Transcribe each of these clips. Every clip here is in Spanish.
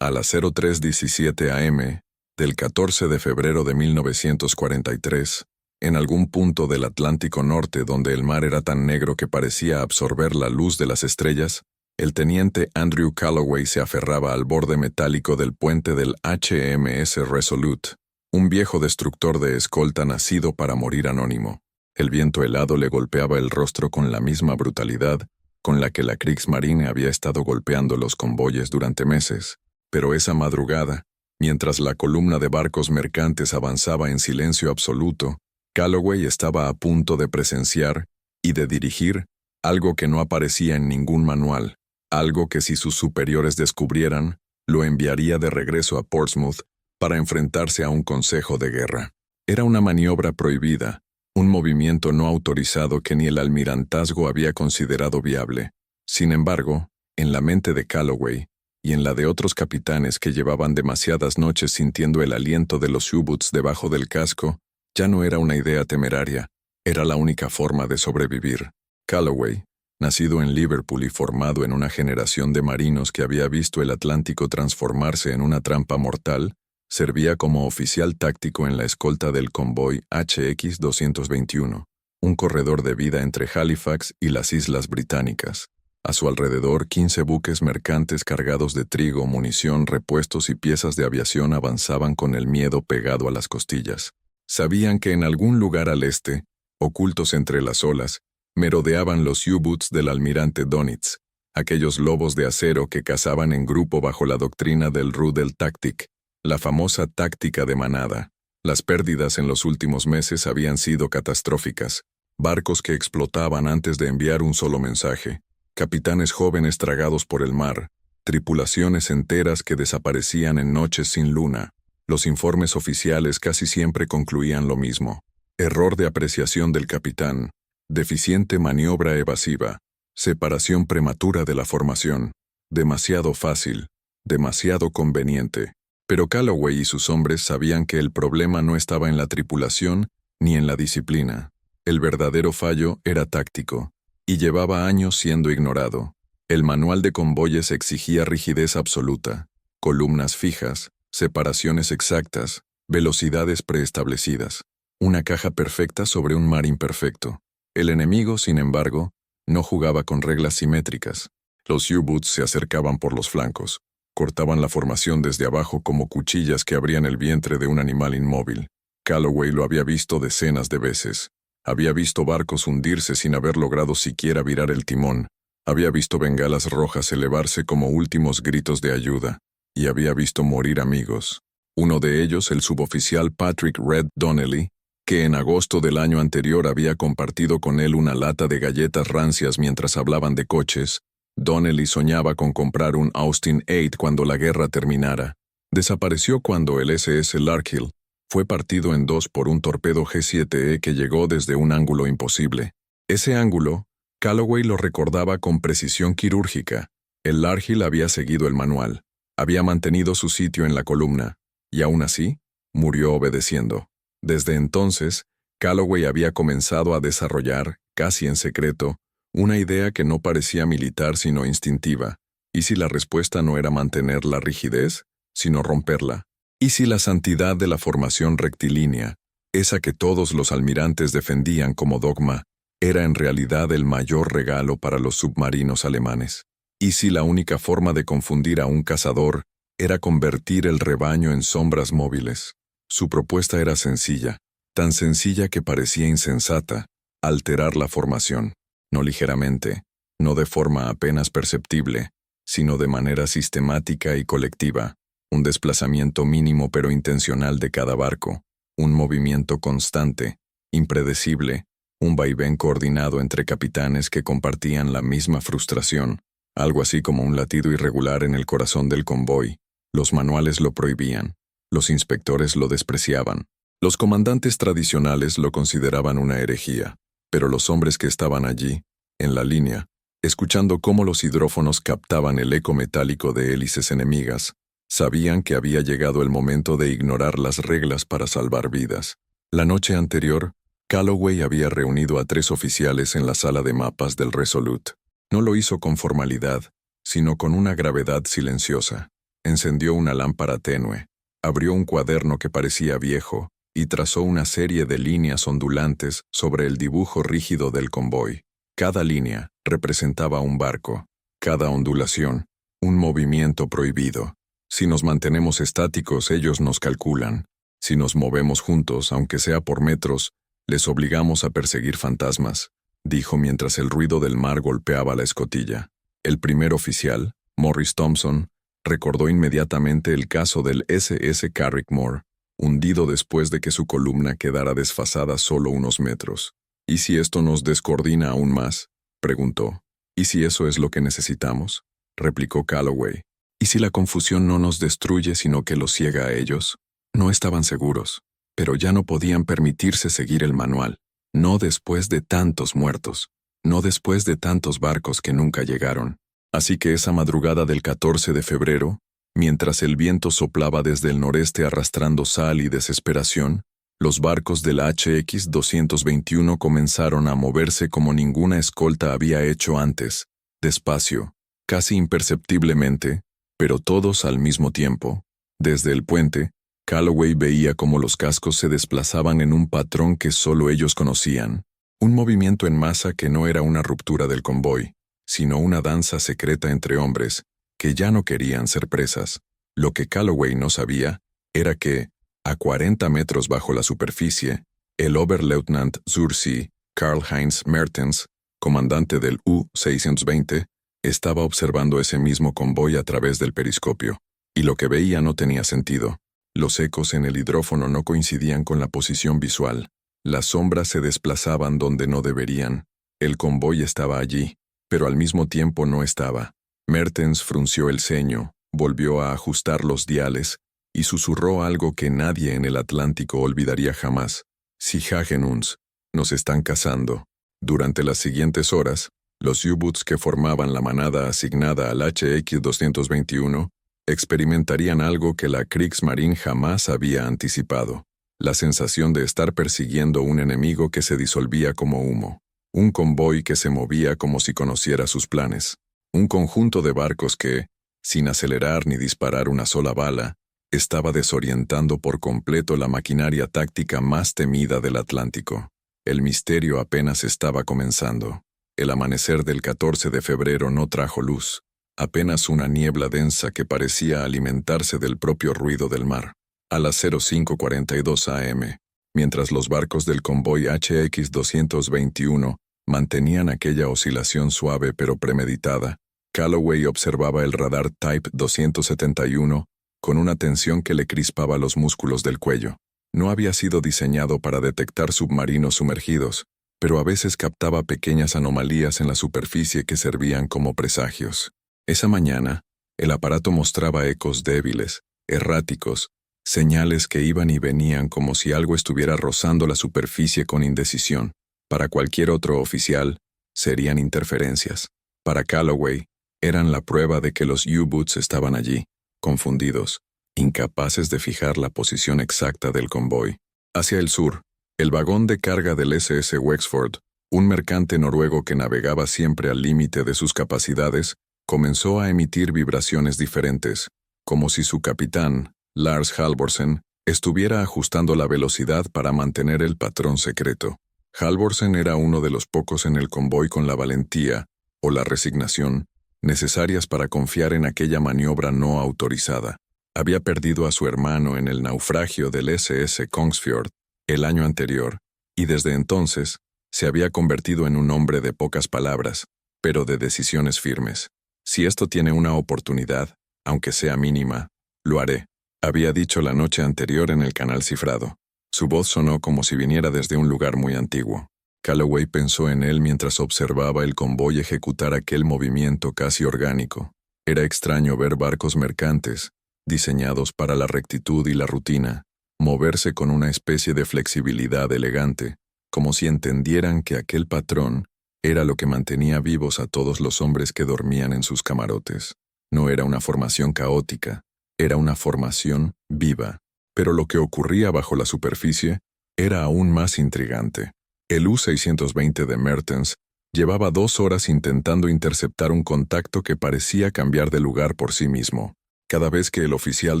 A las 03:17 am del 14 de febrero de 1943, en algún punto del Atlántico Norte donde el mar era tan negro que parecía absorber la luz de las estrellas, el teniente Andrew Calloway se aferraba al borde metálico del puente del HMS Resolute, un viejo destructor de escolta nacido para morir anónimo. El viento helado le golpeaba el rostro con la misma brutalidad con la que la Kriegsmarine había estado golpeando los convoyes durante meses, pero esa madrugada, mientras la columna de barcos mercantes avanzaba en silencio absoluto, Calloway estaba a punto de presenciar y de dirigir algo que no aparecía en ningún manual, algo que si sus superiores descubrieran, lo enviaría de regreso a Portsmouth para enfrentarse a un consejo de guerra. Era una maniobra prohibida, un movimiento no autorizado que ni el almirantazgo había considerado viable. Sin embargo, en la mente de Calloway, y en la de otros capitanes que llevaban demasiadas noches sintiendo el aliento de los U-Boots debajo del casco, ya no era una idea temeraria, era la única forma de sobrevivir. Calloway, nacido en Liverpool y formado en una generación de marinos que había visto el Atlántico transformarse en una trampa mortal, servía como oficial táctico en la escolta del convoy HX-221, un corredor de vida entre Halifax y las Islas Británicas. A su alrededor, 15 buques mercantes cargados de trigo, munición, repuestos y piezas de aviación avanzaban con el miedo pegado a las costillas. Sabían que en algún lugar al este, ocultos entre las olas, merodeaban los U-Boots del almirante Dönitz, aquellos lobos de acero que cazaban en grupo bajo la doctrina del Rudeltaktik, la famosa táctica de manada. Las pérdidas en los últimos meses habían sido catastróficas. Barcos que explotaban antes de enviar un solo mensaje. Capitanes jóvenes tragados por el mar, tripulaciones enteras que desaparecían en noches sin luna. Los informes oficiales casi siempre concluían lo mismo. Error de apreciación del capitán, deficiente maniobra evasiva, separación prematura de la formación, demasiado fácil, demasiado conveniente. Pero Calloway y sus hombres sabían que el problema no estaba en la tripulación ni en la disciplina. El verdadero fallo era táctico. Y llevaba años siendo ignorado. El manual de convoyes exigía rigidez absoluta, columnas fijas, separaciones exactas, velocidades preestablecidas, una caja perfecta sobre un mar imperfecto. El enemigo, sin embargo, no jugaba con reglas simétricas. Los U-Boots se acercaban por los flancos, cortaban la formación desde abajo como cuchillas que abrían el vientre de un animal inmóvil. Calloway lo había visto decenas de veces. Había visto barcos hundirse sin haber logrado siquiera virar el timón. Había visto bengalas rojas elevarse como últimos gritos de ayuda. Y había visto morir amigos. Uno de ellos, el suboficial Patrick Red Donnelly, que en agosto del año anterior había compartido con él una lata de galletas rancias mientras hablaban de coches. Donnelly soñaba con comprar un Austin 8 cuando la guerra terminara. Desapareció cuando el SS Larkhill fue partido en dos por un torpedo G-7E que llegó desde un ángulo imposible. Ese ángulo, Calloway lo recordaba con precisión quirúrgica. El Larkhill había seguido el manual, había mantenido su sitio en la columna, y aún así, murió obedeciendo. Desde entonces, Calloway había comenzado a desarrollar, casi en secreto, una idea que no parecía militar sino instintiva. ¿Y si la respuesta no era mantener la rigidez, sino romperla? ¿Y si la santidad de la formación rectilínea, esa que todos los almirantes defendían como dogma, era en realidad el mayor regalo para los submarinos alemanes? ¿Y si la única forma de confundir a un cazador era convertir el rebaño en sombras móviles? Su propuesta era sencilla, tan sencilla que parecía insensata: alterar la formación, no ligeramente, no de forma apenas perceptible, sino de manera sistemática y colectiva. Un desplazamiento mínimo pero intencional de cada barco, un movimiento constante, impredecible, un vaivén coordinado entre capitanes que compartían la misma frustración, algo así como un latido irregular en el corazón del convoy. Los manuales lo prohibían, los inspectores lo despreciaban, los comandantes tradicionales lo consideraban una herejía, pero los hombres que estaban allí, en la línea, escuchando cómo los hidrófonos captaban el eco metálico de hélices enemigas, sabían que había llegado el momento de ignorar las reglas para salvar vidas. La noche anterior, Calloway había reunido a 3 oficiales en la sala de mapas del Resolute. No lo hizo con formalidad, sino con una gravedad silenciosa. Encendió una lámpara tenue, abrió un cuaderno que parecía viejo y trazó una serie de líneas ondulantes sobre el dibujo rígido del convoy. Cada línea representaba un barco, cada ondulación, un movimiento prohibido. Si nos mantenemos estáticos, ellos nos calculan. Si nos movemos juntos, aunque sea por metros, les obligamos a perseguir fantasmas, dijo mientras el ruido del mar golpeaba la escotilla. El primer oficial, Morris Thompson, recordó inmediatamente el caso del SS Carrickmore, hundido después de que su columna quedara desfasada solo unos metros. ¿Y si esto nos descoordina aún más?, preguntó. ¿Y si eso es lo que necesitamos?, replicó Calloway. ¿Y si la confusión no nos destruye sino que los ciega a ellos? No estaban seguros, pero ya no podían permitirse seguir el manual. No después de tantos muertos, no después de tantos barcos que nunca llegaron. Así que esa madrugada del 14 de febrero, mientras el viento soplaba desde el noreste arrastrando sal y desesperación, los barcos del HX 221 comenzaron a moverse como ninguna escolta había hecho antes, despacio, casi imperceptiblemente, pero todos al mismo tiempo. Desde el puente, Calloway veía cómo los cascos se desplazaban en un patrón que solo ellos conocían, un movimiento en masa que no era una ruptura del convoy, sino una danza secreta entre hombres que ya no querían ser presas. Lo que Calloway no sabía era que, a 40 metros bajo la superficie, el Oberleutnant zur See, Karl-Heinz Mertens, comandante del U-620, estaba observando ese mismo convoy a través del periscopio, y lo que veía no tenía sentido. Los ecos en el hidrófono no coincidían con la posición visual. Las sombras se desplazaban donde no deberían. El convoy estaba allí, pero al mismo tiempo no estaba. Mertens frunció el ceño, volvió a ajustar los diales y susurró algo que nadie en el Atlántico olvidaría jamás. «Sie uns, nos están cazando». Durante las siguientes horas, los U-Boots que formaban la manada asignada al HX 221 experimentarían algo que la Kriegsmarine jamás había anticipado: la sensación de estar persiguiendo un enemigo que se disolvía como humo, un convoy que se movía como si conociera sus planes, un conjunto de barcos que, sin acelerar ni disparar una sola bala, estaba desorientando por completo la maquinaria táctica más temida del Atlántico. El misterio apenas estaba comenzando. El amanecer del 14 de febrero no trajo luz, apenas una niebla densa que parecía alimentarse del propio ruido del mar. A las 05:42 am, mientras los barcos del convoy HX 221 mantenían aquella oscilación suave pero premeditada, Calloway observaba el radar Type 271 con una tensión que le crispaba los músculos del cuello. No había sido diseñado para detectar submarinos sumergidos, pero a veces captaba pequeñas anomalías en la superficie que servían como presagios. Esa mañana, el aparato mostraba ecos débiles, erráticos, señales que iban y venían como si algo estuviera rozando la superficie con indecisión. Para cualquier otro oficial, serían interferencias. Para Calloway, eran la prueba de que los U-Boots estaban allí, confundidos, incapaces de fijar la posición exacta del convoy. Hacia el sur, el vagón de carga del SS Wexford, un mercante noruego que navegaba siempre al límite de sus capacidades, comenzó a emitir vibraciones diferentes, como si su capitán, Lars Halvorsen, estuviera ajustando la velocidad para mantener el patrón secreto. Halvorsen era uno de los pocos en el convoy con la valentía, o la resignación, necesarias para confiar en aquella maniobra no autorizada. Había perdido a su hermano en el naufragio del SS Kongsfjord el año anterior, y desde entonces se había convertido en un hombre de pocas palabras, pero de decisiones firmes. Si esto tiene una oportunidad, aunque sea mínima, lo haré, había dicho la noche anterior en el canal cifrado. Su voz sonó como si viniera desde un lugar muy antiguo. Calloway pensó en él mientras observaba el convoy ejecutar aquel movimiento casi orgánico. Era extraño ver barcos mercantes, diseñados para la rectitud y la rutina, moverse con una especie de flexibilidad elegante, como si entendieran que aquel patrón era lo que mantenía vivos a todos los hombres que dormían en sus camarotes. No era una formación caótica, era una formación viva. Pero lo que ocurría bajo la superficie era aún más intrigante. El U-620 de Mertens llevaba 2 horas intentando interceptar un contacto que parecía cambiar de lugar por sí mismo. Cada vez que el oficial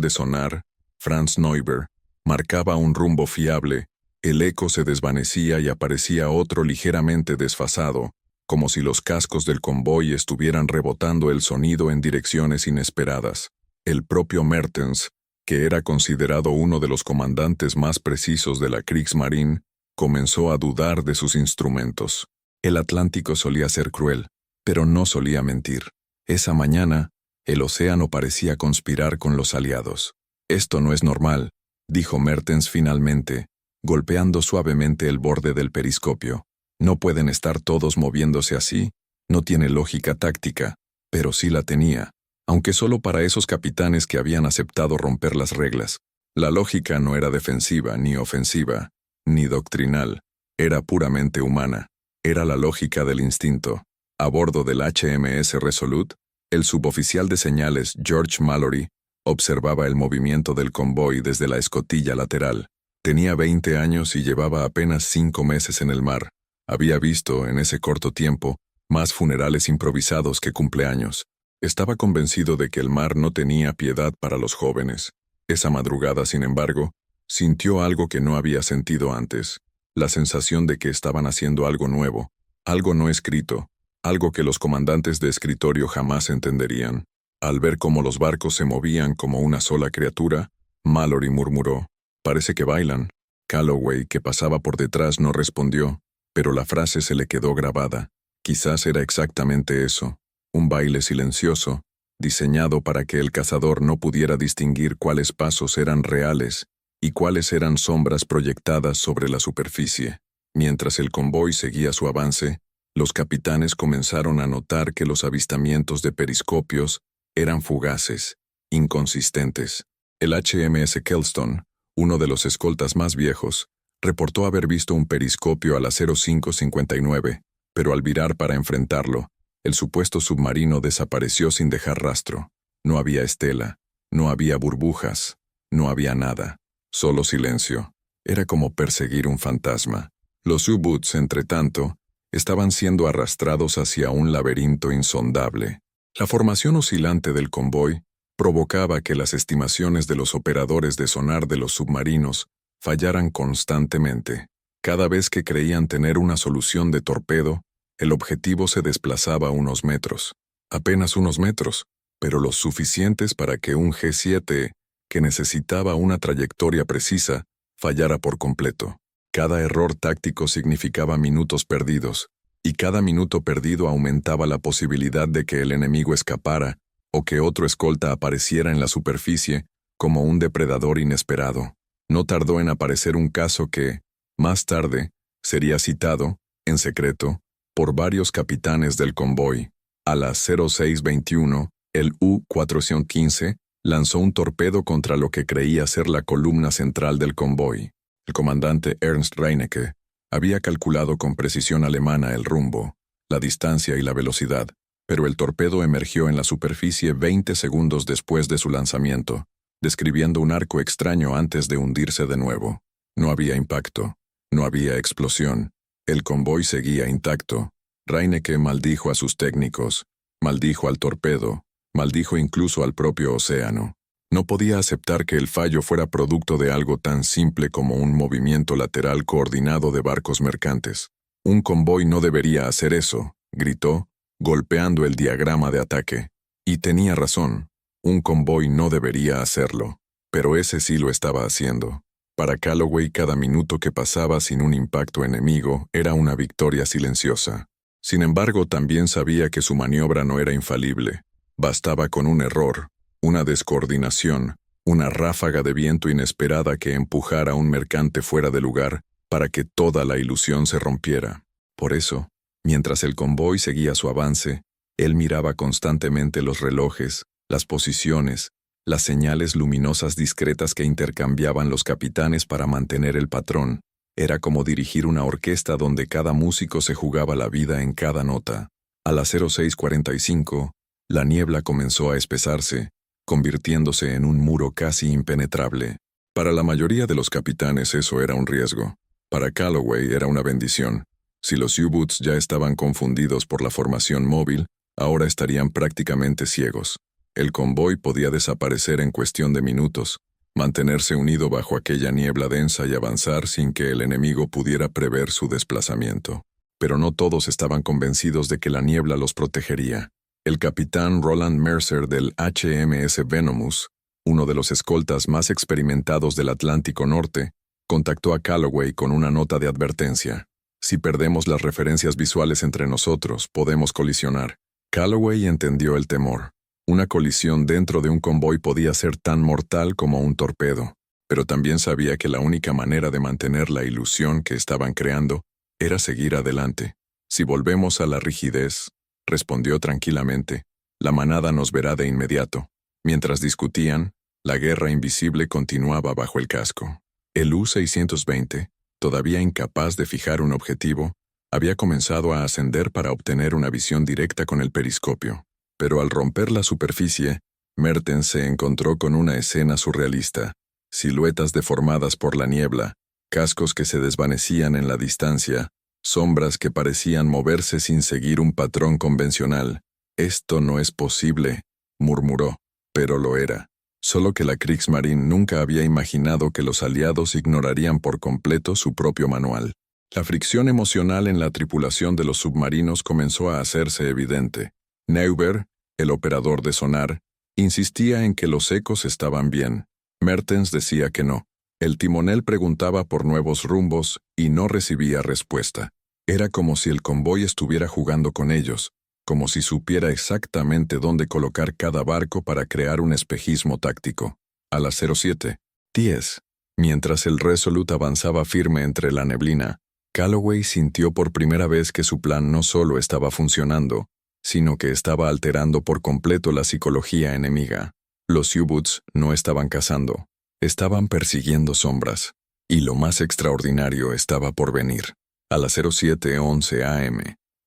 de sonar, Franz Neuber, marcaba un rumbo fiable, el eco se desvanecía y aparecía otro ligeramente desfasado, como si los cascos del convoy estuvieran rebotando el sonido en direcciones inesperadas. El propio Mertens, que era considerado uno de los comandantes más precisos de la Kriegsmarine, comenzó a dudar de sus instrumentos. El Atlántico solía ser cruel, pero no solía mentir. Esa mañana, el océano parecía conspirar con los aliados. «Esto no es normal», dijo Mertens finalmente, golpeando suavemente el borde del periscopio. «No pueden estar todos moviéndose así, no tiene lógica táctica», pero sí la tenía, aunque solo para esos capitanes que habían aceptado romper las reglas. La lógica no era defensiva, ni ofensiva, ni doctrinal, era puramente humana. Era la lógica del instinto. A bordo del HMS Resolute, el suboficial de señales George Mallory observaba el movimiento del convoy desde la escotilla lateral. Tenía 20 años y llevaba apenas 5 meses en el mar. Había visto, en ese corto tiempo, más funerales improvisados que cumpleaños. Estaba convencido de que el mar no tenía piedad para los jóvenes. Esa madrugada, sin embargo, sintió algo que no había sentido antes. La sensación de que estaban haciendo algo nuevo, algo no escrito, algo que los comandantes de escritorio jamás entenderían. Al ver cómo los barcos se movían como una sola criatura, Mallory murmuró: «Parece que bailan». Calloway, que pasaba por detrás, no respondió, pero la frase se le quedó grabada. Quizás era exactamente eso, un baile silencioso, diseñado para que el cazador no pudiera distinguir cuáles pasos eran reales y cuáles eran sombras proyectadas sobre la superficie. Mientras el convoy seguía su avance, los capitanes comenzaron a notar que los avistamientos de periscopios eran fugaces, inconsistentes. El HMS Kelston, uno de los escoltas más viejos, reportó haber visto un periscopio a las 05:59, pero al virar para enfrentarlo, el supuesto submarino desapareció sin dejar rastro. No había estela, no había burbujas, no había nada. Solo silencio. Era como perseguir un fantasma. Los U-Boots, entretanto, estaban siendo arrastrados hacia un laberinto insondable. La formación oscilante del convoy provocaba que las estimaciones de los operadores de sonar de los submarinos fallaran constantemente. Cada vez que creían tener una solución de torpedo, el objetivo se desplazaba unos metros. Apenas unos metros, pero los suficientes para que un G-7, que necesitaba una trayectoria precisa, fallara por completo. Cada error táctico significaba minutos perdidos, y cada minuto perdido aumentaba la posibilidad de que el enemigo escapara o que otro escolta apareciera en la superficie como un depredador inesperado. No tardó en aparecer un caso que, más tarde, sería citado, en secreto, por varios capitanes del convoy. A las 06:21, el U-415 lanzó un torpedo contra lo que creía ser la columna central del convoy. El comandante Ernst Reinecke había calculado con precisión alemana el rumbo, la distancia y la velocidad, pero el torpedo emergió en la superficie 20 segundos después de su lanzamiento, describiendo un arco extraño antes de hundirse de nuevo. No había impacto, no había explosión. El convoy seguía intacto. Reinecke maldijo a sus técnicos, maldijo al torpedo, maldijo incluso al propio océano. No podía aceptar que el fallo fuera producto de algo tan simple como un movimiento lateral coordinado de barcos mercantes. Un convoy no debería hacer eso, gritó, golpeando el diagrama de ataque. Y tenía razón, un convoy no debería hacerlo, pero ese sí lo estaba haciendo. Para Calloway, cada minuto que pasaba sin un impacto enemigo era una victoria silenciosa. Sin embargo, también sabía que su maniobra no era infalible. Bastaba con un error, una descoordinación, una ráfaga de viento inesperada que empujara a un mercante fuera de lugar para que toda la ilusión se rompiera. Por eso, mientras el convoy seguía su avance, él miraba constantemente los relojes, las posiciones, las señales luminosas discretas que intercambiaban los capitanes para mantener el patrón. Era como dirigir una orquesta donde cada músico se jugaba la vida en cada nota. A las 06:45, la niebla comenzó a espesarse, convirtiéndose en un muro casi impenetrable. Para la mayoría de los capitanes eso era un riesgo. Para Calloway era una bendición. Si los U-Boots ya estaban confundidos por la formación móvil, ahora estarían prácticamente ciegos. El convoy podía desaparecer en cuestión de minutos, mantenerse unido bajo aquella niebla densa y avanzar sin que el enemigo pudiera prever su desplazamiento. Pero no todos estaban convencidos de que la niebla los protegería. El capitán Roland Mercer del HMS Venomous, uno de los escoltas más experimentados del Atlántico Norte, contactó a Calloway con una nota de advertencia. Si perdemos las referencias visuales entre nosotros, podemos colisionar. Calloway entendió el temor. Una colisión dentro de un convoy podía ser tan mortal como un torpedo, pero también sabía que la única manera de mantener la ilusión que estaban creando era seguir adelante. Si volvemos a la rigidez, respondió tranquilamente, la manada nos verá de inmediato. Mientras discutían, la guerra invisible continuaba bajo el casco. El U-620, todavía incapaz de fijar un objetivo, había comenzado a ascender para obtener una visión directa con el periscopio. Pero al romper la superficie, Mertens se encontró con una escena surrealista. Siluetas deformadas por la niebla, cascos que se desvanecían en la distancia, sombras que parecían moverse sin seguir un patrón convencional. «Esto no es posible», murmuró, pero lo era. Solo que la Kriegsmarine nunca había imaginado que los aliados ignorarían por completo su propio manual. La fricción emocional en la tripulación de los submarinos comenzó a hacerse evidente. Neuber, el operador de sonar, insistía en que los ecos estaban bien. Mertens decía que no. El timonel preguntaba por nuevos rumbos y no recibía respuesta. Era como si el convoy estuviera jugando con ellos, como si supiera exactamente dónde colocar cada barco para crear un espejismo táctico. A las 07:10, mientras el Resolute avanzaba firme entre la neblina, Calloway sintió por primera vez que su plan no solo estaba funcionando, sino que estaba alterando por completo la psicología enemiga. Los U-Boots no estaban cazando, estaban persiguiendo sombras, y lo más extraordinario estaba por venir. A las 07:11 am,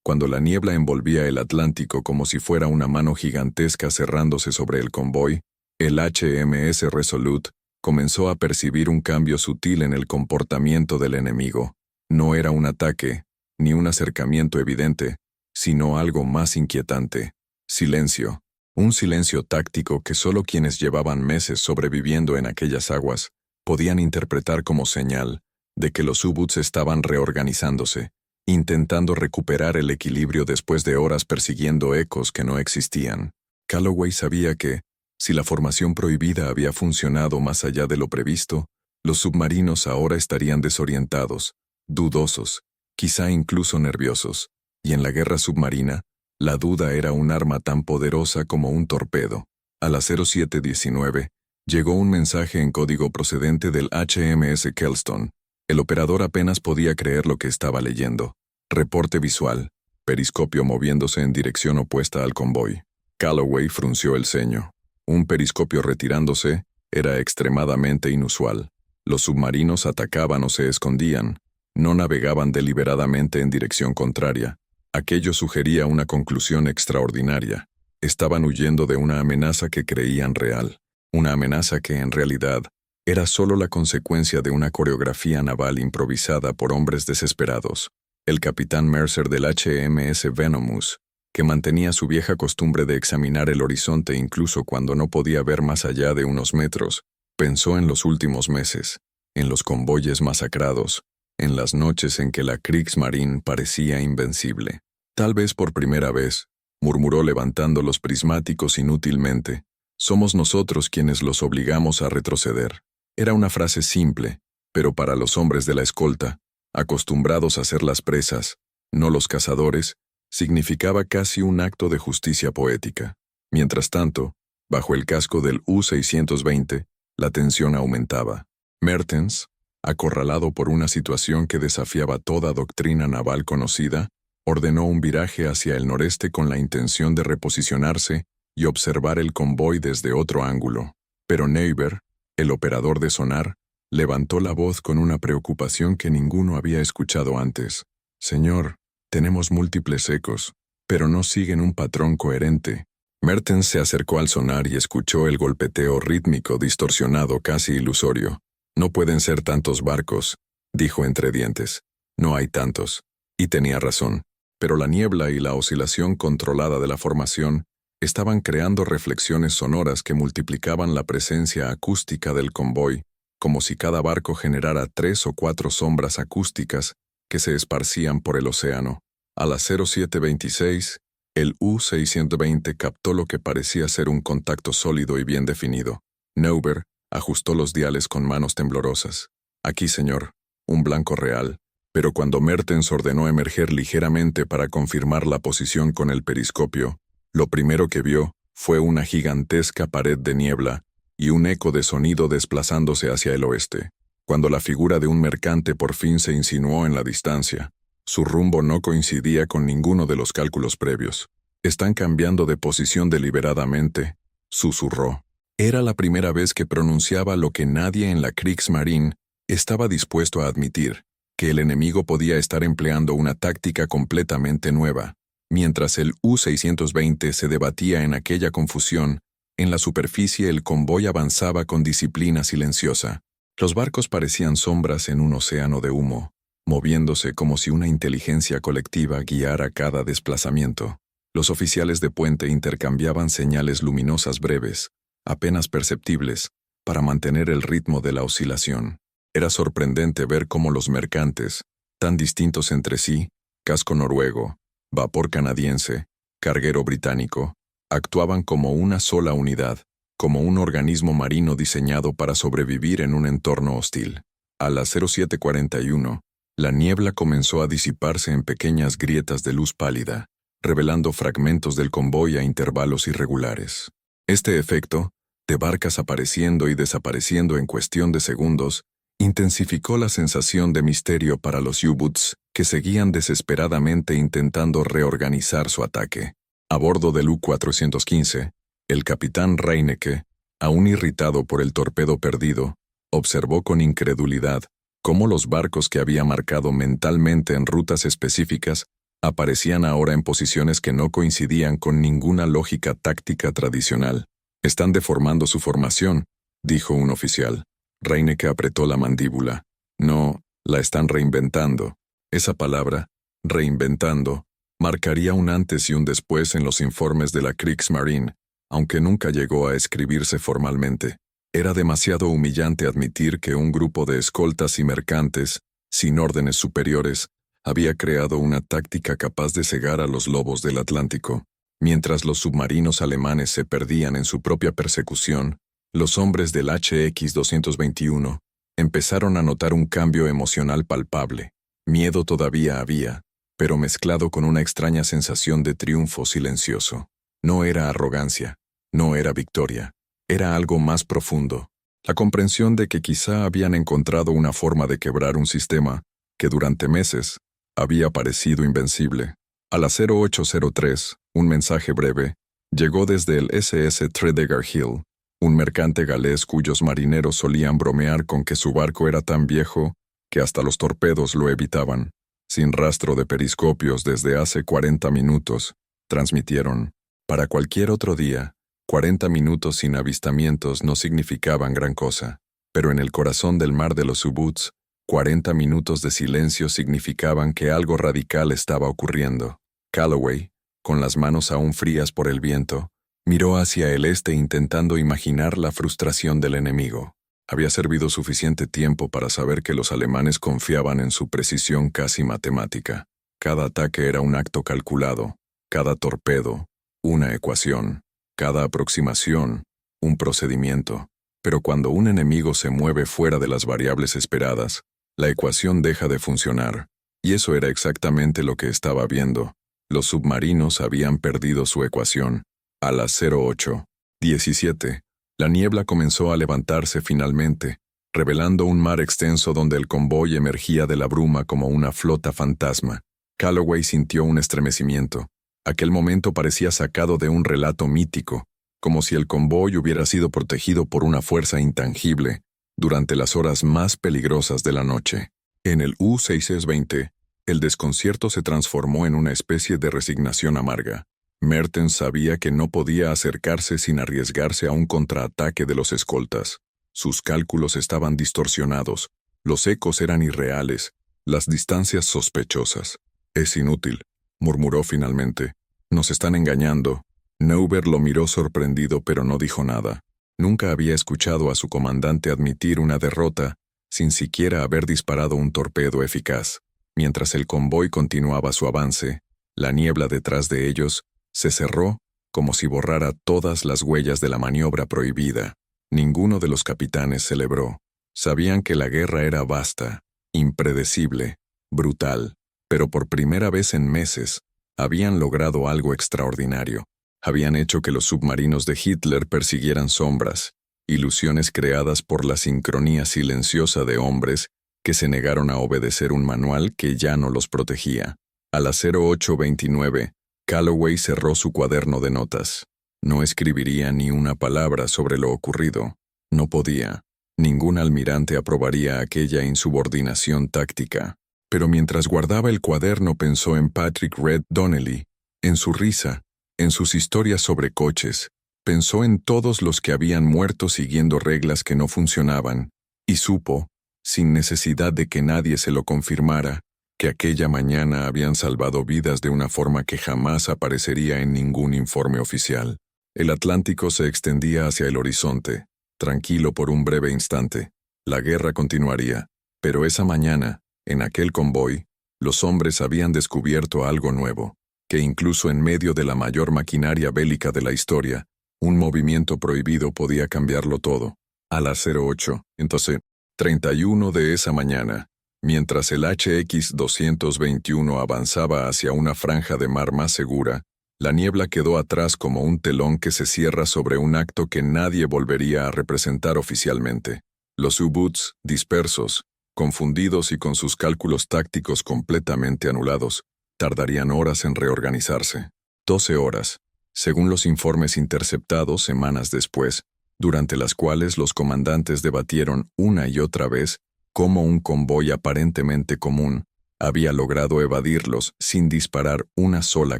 cuando la niebla envolvía el Atlántico como si fuera una mano gigantesca cerrándose sobre el convoy, el HMS Resolute comenzó a percibir un cambio sutil en el comportamiento del enemigo. No era un ataque, ni un acercamiento evidente, sino algo más inquietante. Silencio. Un silencio táctico que solo quienes llevaban meses sobreviviendo en aquellas aguas podían interpretar como señal de que los U-Boots estaban reorganizándose, intentando recuperar el equilibrio después de horas persiguiendo ecos que no existían. Calloway sabía que, si la formación prohibida había funcionado más allá de lo previsto, los submarinos ahora estarían desorientados, dudosos, quizá incluso nerviosos. Y en la guerra submarina, la duda era un arma tan poderosa como un torpedo. A las 07:19, llegó un mensaje en código procedente del HMS Kelston. El operador apenas podía creer lo que estaba leyendo. Reporte visual. Periscopio moviéndose en dirección opuesta al convoy. Calloway frunció el ceño. Un periscopio retirándose era extremadamente inusual. Los submarinos atacaban o se escondían. No navegaban deliberadamente en dirección contraria. Aquello sugería una conclusión extraordinaria. Estaban huyendo de una amenaza que creían real. Una amenaza que, en realidad, era solo la consecuencia de una coreografía naval improvisada por hombres desesperados. El capitán Mercer del HMS Venomous, que mantenía su vieja costumbre de examinar el horizonte incluso cuando no podía ver más allá de unos metros, pensó en los últimos meses, en los convoyes masacrados, en las noches en que la Kriegsmarine parecía invencible. Tal vez por primera vez, murmuró levantando los prismáticos inútilmente, somos nosotros quienes los obligamos a retroceder. Era una frase simple, pero para los hombres de la escolta, acostumbrados a ser las presas, no los cazadores, significaba casi un acto de justicia poética. Mientras tanto, bajo el casco del U-620, la tensión aumentaba. Mertens, acorralado por una situación que desafiaba toda doctrina naval conocida, ordenó un viraje hacia el noreste con la intención de reposicionarse y observar el convoy desde otro ángulo. Pero Neuber, el operador de sonar, levantó la voz con una preocupación que ninguno había escuchado antes. «Señor, tenemos múltiples ecos, pero no siguen un patrón coherente». Mertens se acercó al sonar y escuchó el golpeteo rítmico distorsionado casi ilusorio. «No pueden ser tantos barcos», dijo entre dientes. «No hay tantos». Y tenía razón. Pero la niebla y la oscilación controlada de la formación estaban creando reflexiones sonoras que multiplicaban la presencia acústica del convoy, como si cada barco generara 3 o 4 sombras acústicas que se esparcían por el océano. A las 07:26, el U-620 captó lo que parecía ser un contacto sólido y bien definido. Neuber ajustó los diales con manos temblorosas. Aquí, señor, un blanco real. Pero cuando Mertens ordenó emerger ligeramente para confirmar la posición con el periscopio, lo primero que vio fue una gigantesca pared de niebla y un eco de sonido desplazándose hacia el oeste. Cuando la figura de un mercante por fin se insinuó en la distancia, su rumbo no coincidía con ninguno de los cálculos previos. «Están cambiando de posición deliberadamente», susurró. Era la primera vez que pronunciaba lo que nadie en la Kriegsmarine estaba dispuesto a admitir, que el enemigo podía estar empleando una táctica completamente nueva. Mientras el U-620 se debatía en aquella confusión, en la superficie el convoy avanzaba con disciplina silenciosa. Los barcos parecían sombras en un océano de humo, moviéndose como si una inteligencia colectiva guiara cada desplazamiento. Los oficiales de puente intercambiaban señales luminosas breves, apenas perceptibles, para mantener el ritmo de la oscilación. Era sorprendente ver cómo los mercantes, tan distintos entre sí, casco noruego, vapor canadiense, carguero británico, actuaban como una sola unidad, como un organismo marino diseñado para sobrevivir en un entorno hostil. A las 07:41, la niebla comenzó a disiparse en pequeñas grietas de luz pálida, revelando fragmentos del convoy a intervalos irregulares. Este efecto, de barcas apareciendo y desapareciendo en cuestión de segundos, intensificó la sensación de misterio para los U-Boots, que seguían desesperadamente intentando reorganizar su ataque. A bordo del U-415, el capitán Reinecke, aún irritado por el torpedo perdido, observó con incredulidad cómo los barcos que había marcado mentalmente en rutas específicas aparecían ahora en posiciones que no coincidían con ninguna lógica táctica tradicional. «Están deformando su formación», dijo un oficial. Reinecke apretó la mandíbula. «No, la están reinventando». Esa palabra, reinventando, marcaría un antes y un después en los informes de la Kriegsmarine, aunque nunca llegó a escribirse formalmente. Era demasiado humillante admitir que un grupo de escoltas y mercantes, sin órdenes superiores, había creado una táctica capaz de cegar a los lobos del Atlántico. Mientras los submarinos alemanes se perdían en su propia persecución, los hombres del HX-221 empezaron a notar un cambio emocional palpable. Miedo todavía había, pero mezclado con una extraña sensación de triunfo silencioso. No era arrogancia, no era victoria, era algo más profundo. La comprensión de que quizá habían encontrado una forma de quebrar un sistema que durante meses había parecido invencible. A las 08:03, un mensaje breve llegó desde el SS Tredegar Hill, un mercante galés cuyos marineros solían bromear con que su barco era tan viejo que hasta los torpedos lo evitaban. Sin rastro de periscopios desde hace 40 minutos, transmitieron. Para cualquier otro día, 40 minutos sin avistamientos no significaban gran cosa, pero en el corazón del mar de los U-Boots, 40 minutos de silencio significaban que algo radical estaba ocurriendo. Calloway, con las manos aún frías por el viento, miró hacia el este intentando imaginar la frustración del enemigo. Había servido suficiente tiempo para saber que los alemanes confiaban en su precisión casi matemática. Cada ataque era un acto calculado, cada torpedo, una ecuación, cada aproximación, un procedimiento. Pero cuando un enemigo se mueve fuera de las variables esperadas, la ecuación deja de funcionar. Y eso era exactamente lo que estaba viendo. Los submarinos habían perdido su ecuación. A las 08:17, la niebla comenzó a levantarse finalmente, revelando un mar extenso donde el convoy emergía de la bruma como una flota fantasma. Calloway sintió un estremecimiento. Aquel momento parecía sacado de un relato mítico, como si el convoy hubiera sido protegido por una fuerza intangible durante las horas más peligrosas de la noche. En el U-620, el desconcierto se transformó en una especie de resignación amarga. Mertens sabía que no podía acercarse sin arriesgarse a un contraataque de los escoltas. Sus cálculos estaban distorsionados, los ecos eran irreales, las distancias sospechosas. «Es inútil», murmuró finalmente. «Nos están engañando. Neuber lo miró sorprendido pero no dijo nada. Nunca había escuchado a su comandante admitir una derrota sin siquiera haber disparado un torpedo eficaz. Mientras el convoy continuaba su avance, la niebla detrás de ellos se cerró como si borrara todas las huellas de la maniobra prohibida. Ninguno de los capitanes celebró. Sabían que la guerra era vasta, impredecible, brutal, pero por primera vez en meses habían logrado algo extraordinario. Habían hecho que los submarinos de Hitler persiguieran sombras, ilusiones creadas por la sincronía silenciosa de hombres que se negaron a obedecer un manual que ya no los protegía. A las 08:29, Calloway cerró su cuaderno de notas. No escribiría ni una palabra sobre lo ocurrido. No podía. Ningún almirante aprobaría aquella insubordinación táctica. Pero mientras guardaba el cuaderno pensó en Patrick Red Donnelly, en su risa, en sus historias sobre coches. Pensó en todos los que habían muerto siguiendo reglas que no funcionaban, y supo, sin necesidad de que nadie se lo confirmara, que aquella mañana habían salvado vidas de una forma que jamás aparecería en ningún informe oficial. El Atlántico se extendía hacia el horizonte, tranquilo por un breve instante. La guerra continuaría, pero esa mañana, en aquel convoy, los hombres habían descubierto algo nuevo, que incluso en medio de la mayor maquinaria bélica de la historia, un movimiento prohibido podía cambiarlo todo. A las 08:31 de esa mañana, mientras el HX-221 avanzaba hacia una franja de mar más segura, la niebla quedó atrás como un telón que se cierra sobre un acto que nadie volvería a representar oficialmente. Los U-Boots, dispersos, confundidos y con sus cálculos tácticos completamente anulados, tardarían horas en reorganizarse. 12 horas, según los informes interceptados semanas después, durante las cuales los comandantes debatieron una y otra vez cómo un convoy aparentemente común había logrado evadirlos sin disparar una sola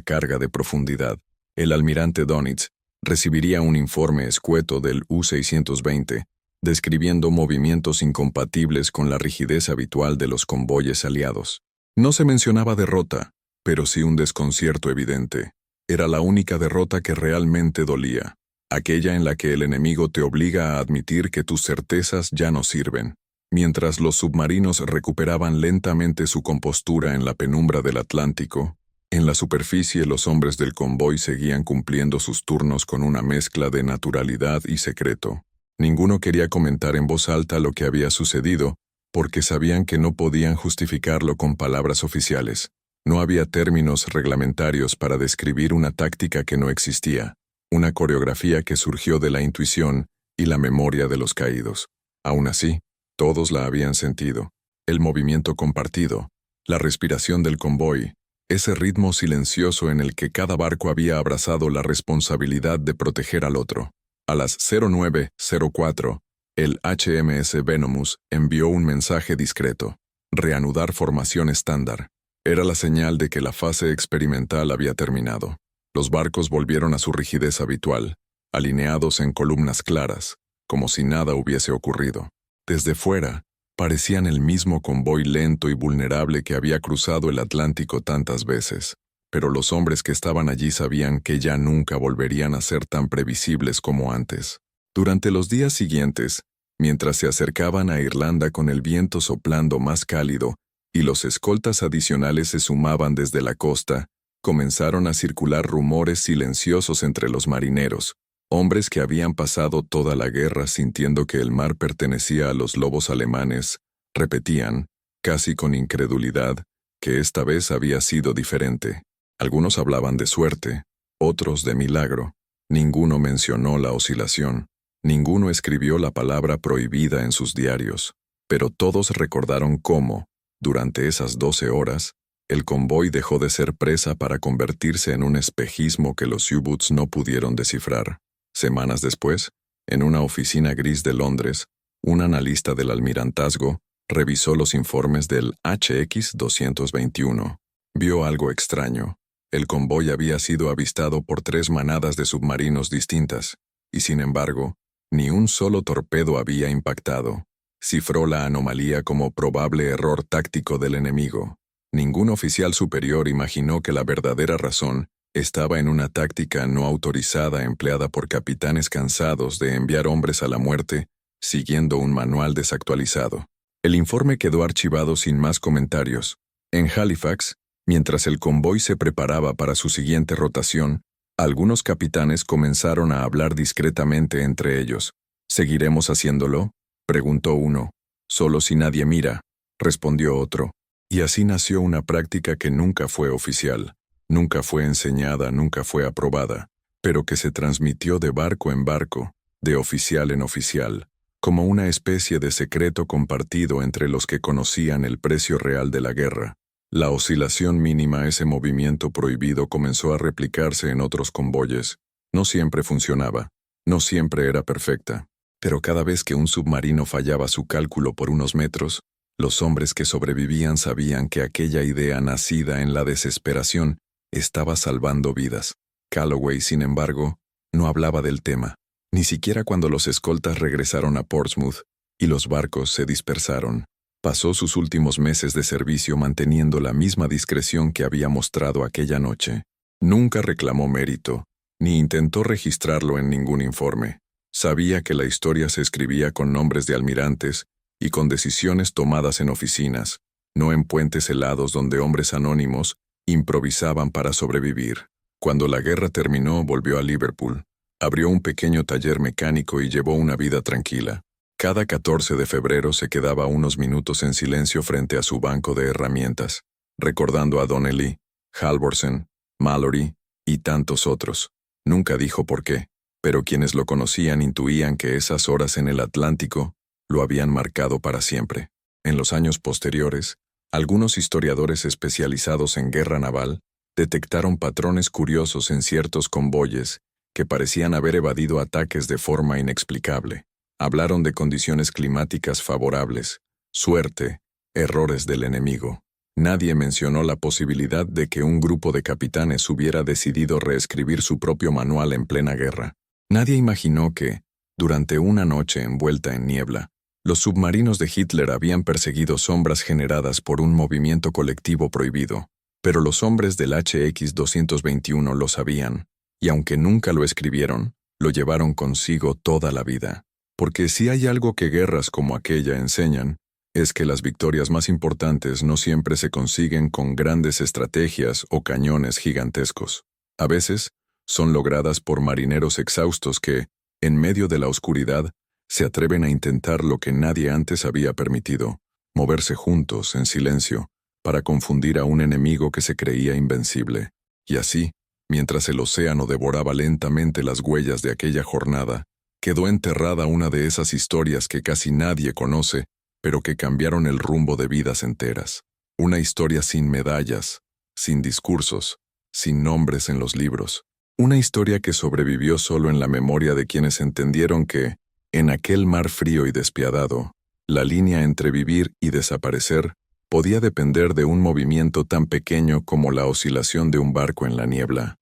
carga de profundidad. El almirante Dönitz recibiría un informe escueto del U-620, describiendo movimientos incompatibles con la rigidez habitual de los convoyes aliados. No se mencionaba derrota, pero sí un desconcierto evidente. Era la única derrota que realmente dolía, aquella en la que el enemigo te obliga a admitir que tus certezas ya no sirven. Mientras los submarinos recuperaban lentamente su compostura en la penumbra del Atlántico, en la superficie los hombres del convoy seguían cumpliendo sus turnos con una mezcla de naturalidad y secreto. Ninguno quería comentar en voz alta lo que había sucedido, porque sabían que no podían justificarlo con palabras oficiales. No había términos reglamentarios para describir una táctica que no existía, una coreografía que surgió de la intuición y la memoria de los caídos. Aún así, todos la habían sentido. El movimiento compartido, la respiración del convoy, ese ritmo silencioso en el que cada barco había abrazado la responsabilidad de proteger al otro. A las 09:04, el HMS Venomous envió un mensaje discreto: reanudar formación estándar. Era la señal de que la fase experimental había terminado. Los barcos volvieron a su rigidez habitual, alineados en columnas claras, como si nada hubiese ocurrido. Desde fuera, parecían el mismo convoy lento y vulnerable que había cruzado el Atlántico tantas veces, pero los hombres que estaban allí sabían que ya nunca volverían a ser tan previsibles como antes. Durante los días siguientes, mientras se acercaban a Irlanda con el viento soplando más cálido y los escoltas adicionales se sumaban desde la costa, comenzaron a circular rumores silenciosos entre los marineros, hombres que habían pasado toda la guerra sintiendo que el mar pertenecía a los lobos alemanes, repetían, casi con incredulidad, que esta vez había sido diferente. Algunos hablaban de suerte, otros de milagro. Ninguno mencionó la oscilación. Ninguno escribió la palabra prohibida en sus diarios. Pero todos recordaron cómo, durante esas 12 horas, el convoy dejó de ser presa para convertirse en un espejismo que los U-Boots no pudieron descifrar. Semanas después, en una oficina gris de Londres, un analista del almirantazgo revisó los informes del HX-221. Vio algo extraño. El convoy había sido avistado por 3 manadas de submarinos distintas, y sin embargo, ni un solo torpedo había impactado. Cifró la anomalía como probable error táctico del enemigo. Ningún oficial superior imaginó que la verdadera razón Estaba en una táctica no autorizada empleada por capitanes cansados de enviar hombres a la muerte, siguiendo un manual desactualizado. El informe quedó archivado sin más comentarios. En Halifax, mientras el convoy se preparaba para su siguiente rotación, algunos capitanes comenzaron a hablar discretamente entre ellos. ¿Seguiremos haciéndolo?, preguntó uno. Solo si nadie mira, respondió otro. Y así nació una práctica que nunca fue oficial, nunca fue enseñada, nunca fue aprobada, pero que se transmitió de barco en barco, de oficial en oficial, como una especie de secreto compartido entre los que conocían el precio real de la guerra. La oscilación mínima, ese movimiento prohibido, comenzó a replicarse en otros convoyes. No siempre funcionaba, no siempre era perfecta, pero cada vez que un submarino fallaba su cálculo por unos metros, los hombres que sobrevivían sabían que aquella idea nacida en la desesperación estaba salvando vidas. Calloway, sin embargo, no hablaba del tema, ni siquiera cuando los escoltas regresaron a Portsmouth y los barcos se dispersaron. Pasó sus últimos meses de servicio manteniendo la misma discreción que había mostrado aquella noche. Nunca reclamó mérito, ni intentó registrarlo en ningún informe. Sabía que la historia se escribía con nombres de almirantes y con decisiones tomadas en oficinas, no en puentes helados donde hombres anónimos improvisaban para sobrevivir. Cuando la guerra terminó, volvió a Liverpool. Abrió un pequeño taller mecánico y llevó una vida tranquila. Cada 14 de febrero se quedaba unos minutos en silencio frente a su banco de herramientas, recordando a Donnelly, Halvorsen, Mallory y tantos otros. Nunca dijo por qué, pero quienes lo conocían intuían que esas horas en el Atlántico lo habían marcado para siempre. En los años posteriores, algunos historiadores especializados en guerra naval detectaron patrones curiosos en ciertos convoyes que parecían haber evadido ataques de forma inexplicable. Hablaron de condiciones climáticas favorables, suerte, errores del enemigo. Nadie mencionó la posibilidad de que un grupo de capitanes hubiera decidido reescribir su propio manual en plena guerra. Nadie imaginó que, durante una noche envuelta en niebla, los submarinos de Hitler habían perseguido sombras generadas por un movimiento colectivo prohibido. Pero los hombres del HX-221 lo sabían, y aunque nunca lo escribieron, lo llevaron consigo toda la vida. Porque si hay algo que guerras como aquella enseñan, es que las victorias más importantes no siempre se consiguen con grandes estrategias o cañones gigantescos. A veces, son logradas por marineros exhaustos que, en medio de la oscuridad, se atreven a intentar lo que nadie antes había permitido, moverse juntos, en silencio, para confundir a un enemigo que se creía invencible. Y así, mientras el océano devoraba lentamente las huellas de aquella jornada, quedó enterrada una de esas historias que casi nadie conoce, pero que cambiaron el rumbo de vidas enteras. Una historia sin medallas, sin discursos, sin nombres en los libros. Una historia que sobrevivió solo en la memoria de quienes entendieron que, en aquel mar frío y despiadado, la línea entre vivir y desaparecer podía depender de un movimiento tan pequeño como la oscilación de un barco en la niebla.